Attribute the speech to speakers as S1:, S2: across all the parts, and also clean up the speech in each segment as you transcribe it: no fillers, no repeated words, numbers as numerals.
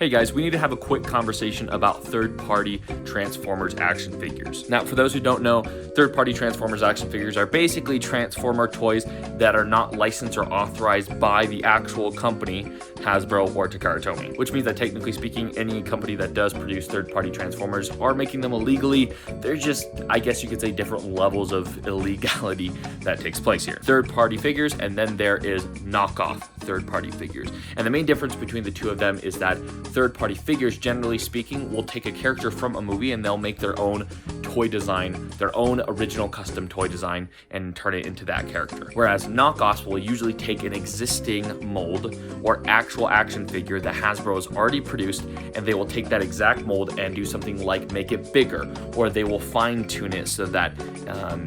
S1: Hey guys, we need to have a quick conversation about third-party Transformers action figures. Now, for those who don't know, third-party Transformers action figures are basically Transformer toys that are not licensed or authorized by the actual company, Hasbro or Takara Tomy, which means that technically speaking, any company that does produce third-party Transformers are making them illegally. They're just, I guess you could say, different levels of illegality that takes place here. Third-party figures, and then there is knockoff third-party figures. And the main difference between the two of them is that third-party figures, generally speaking, will take a character from a movie and they'll make their own toy design, their own original custom toy design, and turn it into that character. Whereas knockoffs will usually take an existing mold or actual action figure that Hasbro has already produced, and they will take that exact mold and do something like make it bigger, or they will fine-tune it so that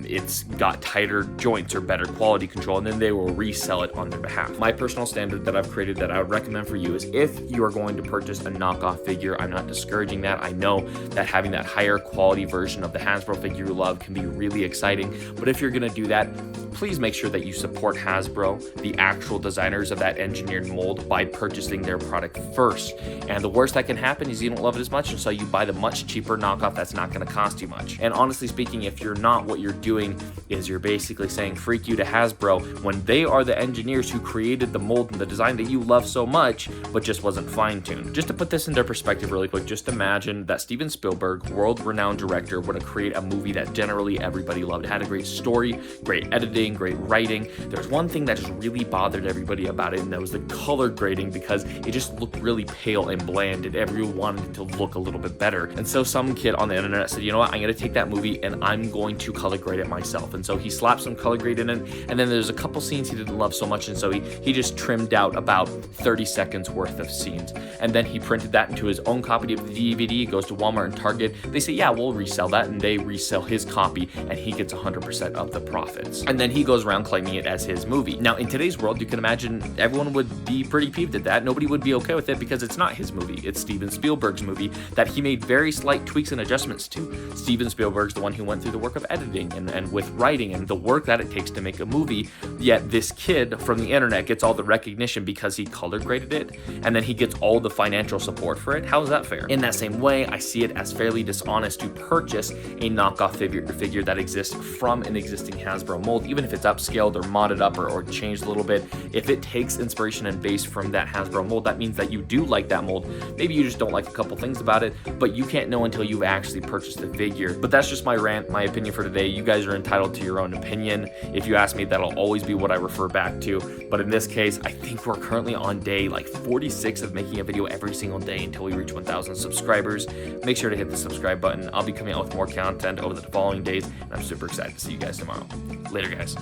S1: it's got tighter joints or better quality control, and then they will resell it on their behalf. My personal standard that I've created that I would recommend for you is if you are going to purchase a knockoff figure, I'm not discouraging that. I know that having that higher quality version of the Hasbro figure you love can be really exciting, but if you're going to do that, please make sure that you support Hasbro, the actual designers of that engineered mold, by purchasing their product first. And the worst that can happen is you don't love it as much, and so you buy the much cheaper knockoff that's not going to cost you much. And honestly speaking, if you're not, what you're doing is you're basically saying freak you to Hasbro when they are the engineers who created the mold and the design that you love so much, but just wasn't fine-tuned. Just to put this into perspective really quick, just imagine that Steven Spielberg, world-renowned director, would create a movie that generally everybody loved. It had a great story, great editing, great writing. There's one thing that just really bothered everybody about it, and that was the color grading, because it just looked really pale and bland, and everyone wanted it to look a little bit better. And so some kid on the internet said, you know what, I'm going to take that movie and I'm going to color grade it myself. And so he slapped some color grade in it, and then there's a couple scenes he didn't love so much, and so he just trimmed out about 30 seconds worth of scenes. And then he printed that into his own copy of the DVD, goes to Walmart and Target. They say, yeah, we'll resell that, and they resell his copy, and he gets 100% of the profits. And then he goes around claiming it as his movie. Now, in today's world, you can imagine everyone would be pretty peeved at that. Nobody would be okay with it because it's not his movie. It's Steven Spielberg's movie that he made very slight tweaks and adjustments to. Steven Spielberg's the one who went through the work of editing and with writing and the work that it takes to make a movie, yet this kid from the internet gets all the recognition because he color graded it, and then he gets all the financial support for it. How is that fair? In that same way, I see it as fairly dishonest to purchase a knockoff figure that exists from an existing Hasbro mold, even if it's upscaled or modded up or changed a little bit. If it takes inspiration and base from that Hasbro mold, that means that you do like that mold. Maybe you just don't like a couple things about it, but you can't know until you've actually purchased the figure. But that's just my rant, my opinion for today. You guys are entitled to your own opinion. If you ask me, that'll always be what I refer back to. But in this case, I think we're currently on day like 46 of making a video every single day until we reach 1,000 subscribers. Make sure to hit the subscribe button. I'll be coming out with more content over the following days, and I'm super excited to see you guys tomorrow. Later, guys.